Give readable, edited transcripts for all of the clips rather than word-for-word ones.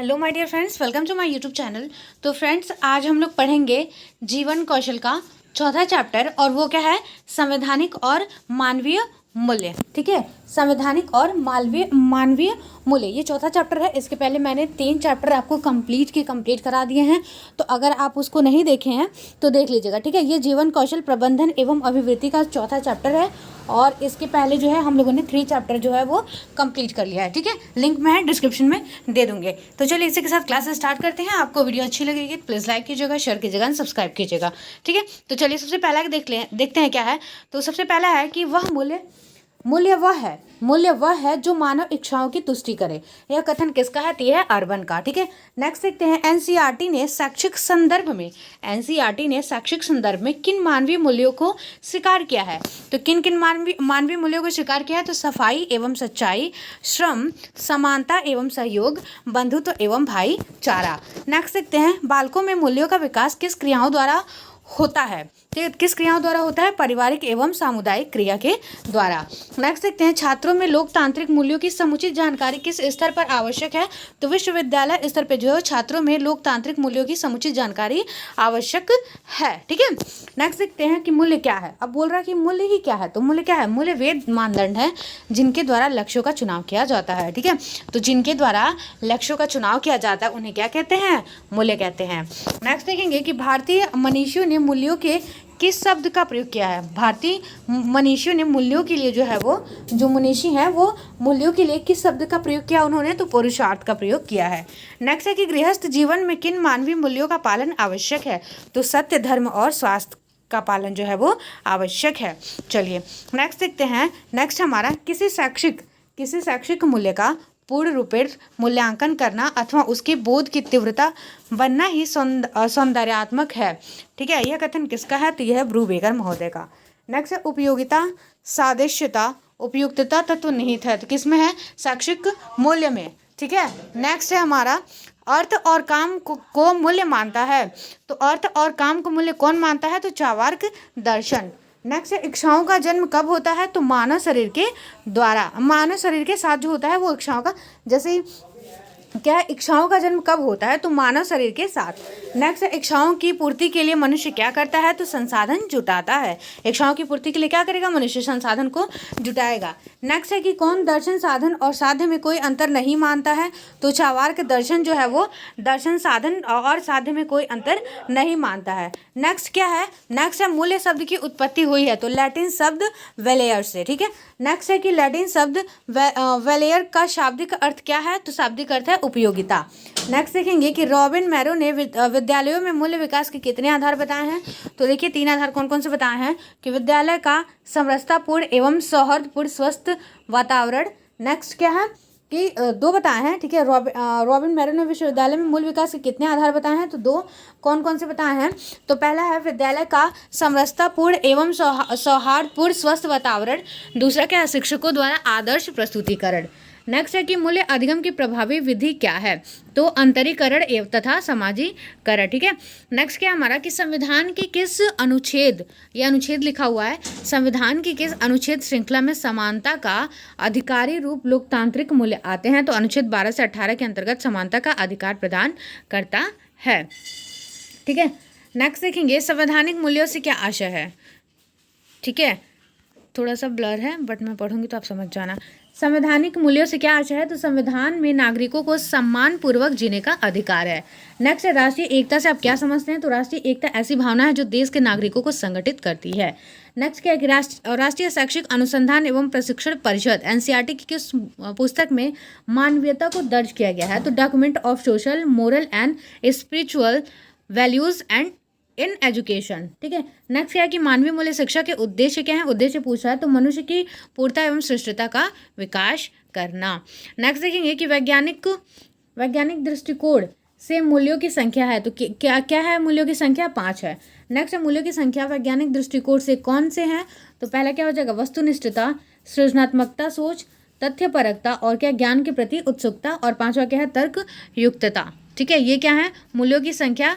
Hello my dear friends, welcome to my YouTube channel. तो friends, आज हम लोग पढ़ेंगे जीवन कौशल का चौथा चैप्टर, और वो क्या है, संवैधानिक और मानवीय मूल्य। ठीक है, संवैधानिक और मानवीय मूल्य, ये चौथा चैप्टर है। इसके पहले मैंने 3 चैप्टर आपको कंप्लीट करा दिए हैं, तो अगर आप उसको नहीं देखे हैं तो देख लीजिएगा। ठीक है, ये जीवन कौशल प्रबंधन एवं अभिवृद्धि का चौथा चैप्टर है, और इसके पहले जो है हम लोगों ने 3 चैप्टर जो है वो कंप्लीट कर लिया है। ठीक है, लिंक मैं डिस्क्रिप्शन में दे दूंगे। तो चलिए इसी के साथ क्लास स्टार्ट करते हैं। आपको वीडियो अच्छी लगेगी तो प्लीज़ लाइक कीजिएगा, शेयर कीजिएगा एंड सब्सक्राइब कीजिएगा। ठीक है, तो चलिए सबसे पहला देखते हैं क्या है। तो सबसे पहला है कि मूल्य वह है जो मानव इच्छाओं की तुष्टि करे। यह कथन किसका है? तो यह है अर्बन का। ठीक है, नेक्स्ट देखते हैं। एनसीईआरटी ने शैक्षिक संदर्भ में किन मानवीय मूल्यों को स्वीकार किया है? तो किन किन मानवीय मूल्यों को स्वीकार किया है? तो सफाई एवं सच्चाई, श्रम, समानता एवं सहयोग, बंधुत्व एवं भाईचारा। नेक्स्ट देखते हैं। बालकों में मूल्यों का विकास किस क्रियाओं द्वारा होता है? ठीक है, किस क्रियाओं द्वारा होता है? पारिवारिक एवं सामुदायिक क्रिया के द्वारा। नेक्स्ट देखते हैं। छात्रों में लोकतांत्रिक मूल्यों की समुचित जानकारी किस स्तर पर आवश्यक है? तो विश्वविद्यालय स्तर पर जो है छात्रों में लोकतांत्रिक मूल्यों की समुचित जानकारी आवश्यक है। ठीक है, नेक्स्ट देखते हैं कि मूल्य क्या है। अब बोल रहा है कि मूल्य ही क्या है, तो मूल्य क्या है? मूल्य वे मानदंड है जिनके द्वारा लक्ष्यों का चुनाव किया जाता है। ठीक है, तो जिनके द्वारा लक्ष्यों का चुनाव किया जाता है उन्हें क्या कहते हैं? मूल्य कहते हैं। नेक्स्ट देखेंगे कि भारतीय मनीषियों ने मूल्यों के किस शब्द का प्रयोग किया है? भारतीय मनीषियों ने मूल्यों के लिए जो है वो, जो मनीषी हैं वो मूल्यों के लिए किस शब्द का प्रयोग किया उन्होंने? तो पुरुषार्थ का प्रयोग किया है। नेक्स्ट है कि गृहस्थ जीवन में किन मानवीय मूल्यों का पालन आवश्यक है? तो सत्य, धर्म और स्वास्थ्य का पालन जो है वो आवश्यक है। चलिए नेक्स्ट देखते हैं। नेक्स्ट हमारा किसी शैक्षिक मूल्य का पूर्ण रूपेण मूल्यांकन करना अथवा उसके बोध की तीव्रता बनना ही सौंदर्यात्मक है। ठीक है, यह कथन किसका है? तो यह है ब्रूबेगर महोदय का। नेक्स्ट है उपयोगिता, सादृश्यता, उपयुक्तता तत्व निहित है। तो किस में है? शैक्षिक मूल्य में। ठीक है, नेक्स्ट है हमारा अर्थ और काम को मूल्य मानता है। तो अर्थ और काम को मूल्य कौन मानता है? तो चार्वाक दर्शन। नेक्स्ट है इच्छाओं का जन्म कब होता है? तो मानव शरीर के द्वारा, मानव शरीर के साथ जो होता है वो इच्छाओं का, जैसे क्या है, इच्छाओं का जन्म कब होता है? तो मानव शरीर के साथ। नेक्स्ट है इच्छाओं की पूर्ति के लिए मनुष्य क्या करता है? तो संसाधन जुटाता है। इच्छाओं की पूर्ति के लिए क्या करेगा? मनुष्य संसाधन को जुटाएगा। नेक्स्ट है कि कौन दर्शन साधन और साध्य में कोई अंतर नहीं मानता है? तो चार्वाक दर्शन जो है वो दर्शन, साधन और साध्य में कोई अंतर नहीं मानता है। नेक्स्ट क्या है? नेक्स्ट है मूल्य शब्द की उत्पत्ति हुई है तो लैटिन शब्द वेलेयर से। ठीक है, नेक्स्ट है कि लैटिन शब्द वेलेयर का शाब्दिक अर्थ क्या है? तो शाब्दिक अर्थ है उपयोगिता। नेक्स्ट देखेंगे कि रॉबिन मैरो ने विद्यालयों में मूल्य विकास के कितने आधार बताए हैं? तो देखिए 3 आधार कौन कौन से बताए हैं कि विद्यालय का समरसतापूर्ण एवं सौहार्दपूर्ण स्वस्थ वातावरण। नेक्स्ट क्या है कि 2 बताए हैं। ठीक है, रॉबिन मैरो ने विश्वविद्यालय में मूल विकास के कितने आधार बताए हैं? तो 2 कौन कौन से बताए हैं? तो पहला है विद्यालय का समरसतापूर्ण एवं सौहार्दपूर्ण स्वस्थ वातावरण। दूसरा क्या है? शिक्षकों द्वारा आदर्श प्रस्तुतिकरण। नेक्स्ट है कि मूल्य अधिगम की प्रभावी विधि क्या है? तो अंतरीकरण एवं तथा समाजीकरण। ठीक है, नेक्स्ट क्या हमारा कि संविधान की किस अनुच्छेद, यह अनुच्छेद लिखा हुआ है, संविधान की किस अनुच्छेद श्रृंखला में समानता का अधिकारी रूप लोकतांत्रिक मूल्य आते हैं? तो अनुच्छेद 12 से 18 के अंतर्गत समानता का अधिकार प्रदान करता है। ठीक है, नेक्स्ट देखेंगे संवैधानिक मूल्यों से क्या आशय है। ठीक है, थोड़ा सा ब्लर है बट मैं पढ़ूंगी तो आप समझ जाना। संवैधानिक मूल्यों से क्या आशय है? तो संविधान में नागरिकों को सम्मान पूर्वक जीने का अधिकार है। नेक्स्ट है राष्ट्रीय एकता से आप क्या समझते हैं? तो राष्ट्रीय एकता ऐसी भावना है जो देश के नागरिकों को संगठित करती है। नेक्स्ट क्या है कि राष्ट्रीय शैक्षिक अनुसंधान एवं प्रशिक्षण परिषद एनसीईआरटी की किस पुस्तक में मानवीयता को दर्ज किया गया है? तो document of social, moral and spiritual values and in education. ठीक है, नेक्स्ट क्या है कि मानवीय मूल्य शिक्षा के उद्देश्य क्या है? उद्देश्य पूछा है तो मनुष्य की पूर्णता एवं श्रेष्ठता का विकास करना। नेक्स्ट देखेंगे कि वैज्ञानिक दृष्टिकोण से मूल्यों की संख्या है। तो क्या क्या है? मूल्यों की संख्या 5 है। नेक्स्ट है मूल्यों की संख्या वैज्ञानिक दृष्टिकोण से कौन से हैं? तो पहला क्या हो जाएगा? वस्तुनिष्ठता, सृजनात्मकता, सोच, तथ्यपरकता और क्या ज्ञान के प्रति उत्सुकता, और 5वां क्या है? तर्क युक्तता। ठीक है, ये क्या है? मूल्यों की संख्या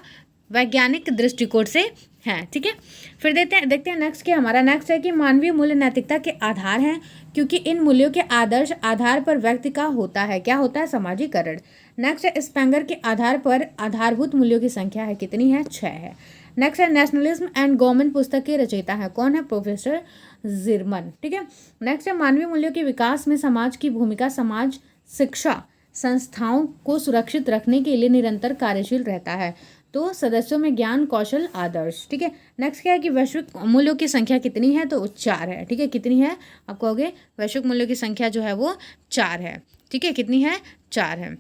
वैज्ञानिक दृष्टिकोण से है। ठीक है, फिर देखते हैं नेक्स्ट क्या हमारा। नेक्स्ट है कि मानवीय मूल्य नैतिकता के आधार हैं क्योंकि इन मूल्यों के आदर्श आधार पर व्यक्ति का होता है, क्या होता है? समाजीकरण। नेक्स्ट है स्पेंगर के आधार पर आधारभूत मूल्यों की संख्या है कितनी है, 6 है। नेक्स्ट है नेशनलिज्म एंड गवर्नमेंट पुस्तक के रचयिता है कौन है, प्रोफेसर जिरमन। ठीक है। नेक्स्ट है मानवीय मूल्यों के विकास में समाज की भूमिका, समाज शिक्षा संस्थाओं को सुरक्षित रखने के लिए निरंतर कार्यशील रहता है, तो सदस्यों में ज्ञान कौशल आदर्श। ठीक है। नेक्स्ट क्या है कि वैश्विक मूल्यों की संख्या कितनी है, तो 4 है। ठीक है, कितनी है आप कहोगे, वैश्विक मूल्यों की संख्या जो है वो 4 है। ठीक है, कितनी है, 4 है।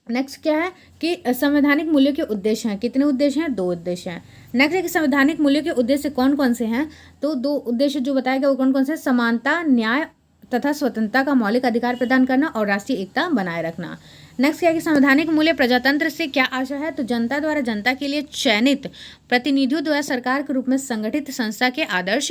नेक्स्ट क्या है कि संवैधानिक मूल्यों के उद्देश्य हैं, कितने उद्देश्य हैं, 2 उद्देश्य हैं। नेक्स्ट है कि संवैधानिक मूल्यों के उद्देश्य कौन कौन से हैं, तो 2 उद्देश्य जो बताया गया वो कौन कौन से, समानता, न्याय तथा स्वतंत्रता का मौलिक अधिकार प्रदान करना और राष्ट्रीय एकता बनाए रखना। नेक्स्ट क्या है कि संवैधानिक मूल्य प्रजातंत्र से क्या आशा है, तो जनता द्वारा जनता के लिए चयनित प्रतिनिधियों द्वारा सरकार के रूप में संगठित संस्था के आदर्श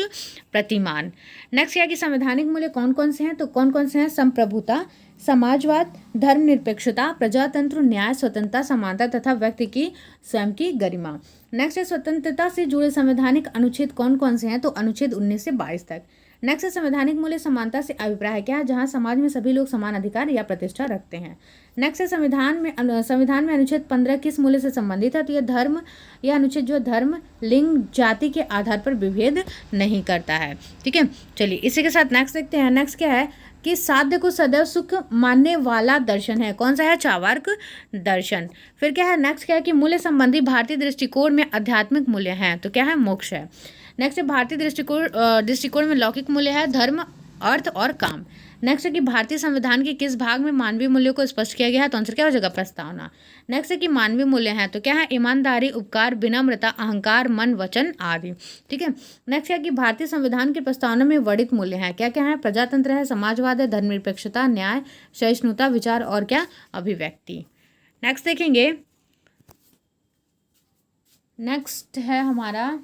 प्रतिमान। नेक्स्ट क्या है कि संवैधानिक मूल्य कौन कौन से हैं, तो कौन कौन से हैं, संप्रभुता, समाजवाद, धर्मनिरपेक्षता, प्रजातंत्र, न्याय, स्वतंत्रता, समानता तथा व्यक्ति की स्वयं की गरिमा। नेक्स्ट है स्वतंत्रता से जुड़े संवैधानिक अनुच्छेद कौन कौन से हैं, तो अनुच्छेद 19 से 22 तक। नेक्स्ट है संवैधानिक मूल्य समानता से अभिप्राय क्या है, जहां समाज में सभी लोग समान अधिकार या प्रतिष्ठा रखते हैं। नेक्स्ट है संविधान में अनुच्छेद 15 किस मूल्य से संबंधित है, तो यह अनुच्छेद जो धर्म, लिंग, जाति के आधार पर विभेद नहीं करता है। ठीक है, चलिए इसी के साथ नेक्स्ट देखते हैं। नेक्स्ट क्या है कि साध्य को सदैव सुख मानने वाला दर्शन है, कौन सा है, चार्वाक दर्शन। फिर क्या है, नेक्स्ट क्या है कि मूल्य संबंधी भारतीय दृष्टिकोण में आध्यात्मिक मूल्य हैं, तो क्या है, मोक्ष है। नेक्स्ट है भारतीय दृष्टिकोण में लौकिक मूल्य है, धर्म, अर्थ और काम। नेक्स्ट है कि भारतीय संविधान के किस भाग में मानवीय मूल्यों को स्पष्ट किया गया है, तो आंसर क्या हो जाएगा, प्रस्तावना। नेक्स्ट है कि मानवीय मूल्य हैं, तो क्या है, ईमानदारी, उपकार, विनम्रता, अहंकार, मन, वचन आदि। ठीक है। नेक्स्ट है कि भारतीय संविधान की प्रस्तावना में वर्णित मूल्य हैं, क्या क्या है, प्रजातंत्र है, समाजवाद है, धर्मनिरपेक्षता, न्याय, सहिष्णुता, विचार और क्या, अभिव्यक्ति। नेक्स्ट देखेंगे, नेक्स्ट है हमारा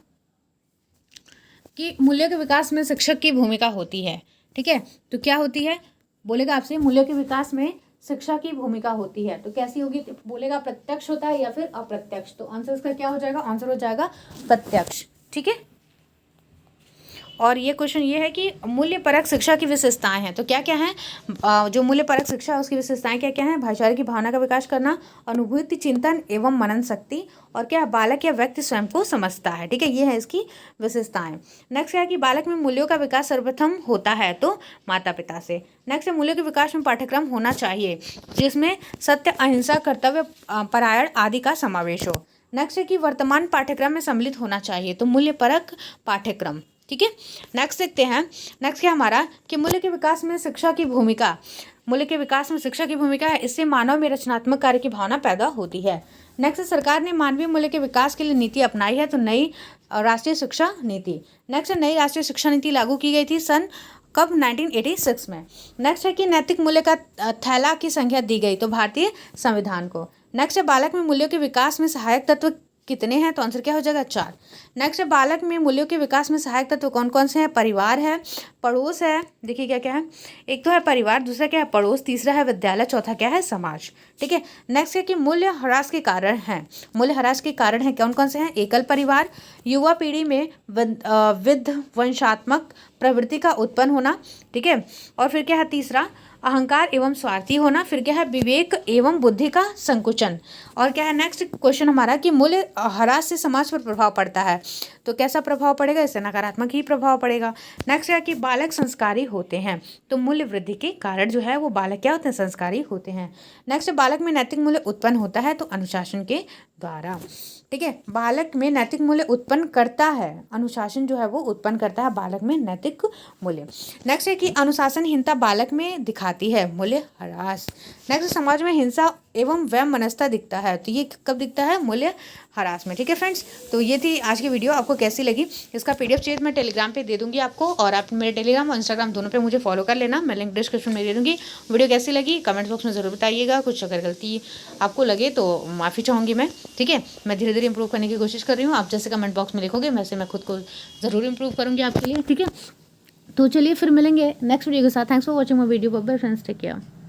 कि मूल्यों के विकास में शिक्षक की भूमिका होती है। ठीक है, तो क्या होती है, बोलेगा आपसे मूल्यों के विकास में शिक्षा की भूमिका होती है, तो कैसी होगी, तो बोलेगा प्रत्यक्ष होता है या फिर अप्रत्यक्ष, तो आंसर इसका क्या हो जाएगा, आंसर हो जाएगा प्रत्यक्ष। ठीक है। और ये क्वेश्चन ये है कि मूल्य परक शिक्षा की विशेषताएं हैं, तो क्या क्या हैं, जो मूल्य परक शिक्षा है उसकी विशेषताएं क्या क्या हैं, भाईचारे की भावना का विकास करना, अनुभूति, चिंतन एवं मनन शक्ति, और क्या बालक या व्यक्ति स्वयं को समझता है। ठीक है, ये है इसकी विशेषताएं। नेक्स्ट क्या है कि बालक में मूल्यों का विकास सर्वप्रथम होता है, तो माता पिता से। नेक्स्ट है मूल्यों के विकास में पाठ्यक्रम होना चाहिए जिसमें सत्य, अहिंसा, कर्तव्य परायण आदि का समावेश हो। नेक्स्ट है कि वर्तमान पाठ्यक्रम में सम्मिलित होना चाहिए, तो मूल्य परक पाठ्यक्रम। ठीक है। नेक्स्ट देखते हैं, नेक्स्ट क्या हमारा कि मूल्य के विकास में शिक्षा की भूमिका, मूल्य के विकास में शिक्षा की भूमिका है, इससे मानव में रचनात्मक कार्य की भावना पैदा होती है। नेक्स्ट सरकार ने मानवीय मूल्य के विकास के लिए नीति अपनाई है, तो नई राष्ट्रीय शिक्षा नीति। नेक्स्ट नई राष्ट्रीय शिक्षा नीति लागू की गई थी सन कब, 1986 में। नेक्स्ट है कि नैतिक मूल्य का थैला की संख्या दी गई, तो भारतीय संविधान को। नेक्स्ट है बालक में मूल्यों के विकास में सहायक तत्व कितने हैं, तो आंसर क्या हो जाएगा, 4। नेक्स्ट है बालक में मूल्यों के विकास में सहायक तत्व कौन कौन से हैं, परिवार है, पड़ोस है, देखिए क्या क्या है, एक तो है परिवार, दूसरा क्या है पड़ोस, तीसरा है विद्यालय, चौथा क्या है समाज। ठीक है। नेक्स्ट है कि मूल्य ह्रास के कारण हैं, मूल्य ह्रास के कारण हैं कौन कौन से हैं, एकल परिवार, युवा पीढ़ी में विध्वंसात्मक प्रवृत्ति का उत्पन्न होना। ठीक है। और फिर क्या है तीसरा, अहंकार एवं स्वार्थी होना। फिर क्या है विवेक एवं बुद्धि का संकुचन। और क्या है नेक्स्ट क्वेश्चन हमारा कि मूल्य ह्रास से समाज पर प्रभाव पड़ता है, तो कैसा प्रभाव पड़ेगा, इससे नकारात्मक ही प्रभाव पड़ेगा। नेक्स्ट है कि बालक संस्कारी होते हैं, तो मूल्य वृद्धि के कारण जो है वो बालक क्या होते हैं, संस्कारी होते हैं। नेक्स्ट बालक में नैतिक मूल्य उत्पन्न होता है, तो अनुशासन के द्वारा। ठीक है, बालक में नैतिक मूल्य उत्पन्न करता है, अनुशासन जो है वो उत्पन्न करता है बालक में नैतिक मूल्य। नेक्स्ट है कि अनुशासनहीनता बालक में दिखाती है, मूल्य ह्रास। नेक्स्ट समाज में हिंसा एवं वैमनस्यता दिखता है, तो ये कब दिखता है, मूल्य ह्रास में। ठीक है फ्रेंड्स, तो ये थी आज की वीडियो, आपको कैसी लगी, इसका PDF चाहिए मैं टेलीग्राम पे दे दूंगी आपको, और आप मेरे टेलीग्राम और इंस्टाग्राम दोनों पे मुझे फॉलो कर लेना, मैं लिंक डिस्क्रिप्शन में दे दूंगी। वीडियो कैसी लगी कमेंट बॉक्स में ज़रूर बताइएगा, कुछ अगर गलती आपको लगे तो माफ़ी चाहूँगी मैं। ठीक है, मैं धीरे धीरे इंप्रूव करने की कोशिश कर रही हूँ, आप जैसे कमेंट बॉक्स में लिखोगे वैसे मैं खुद को ज़रूर इंप्रूव करूँगी आपके लिए। ठीक है, तो चलिए फिर मिलेंगे नेक्स्ट वीडियो के साथ। Thanks for watching my video, bye bye friends, take care.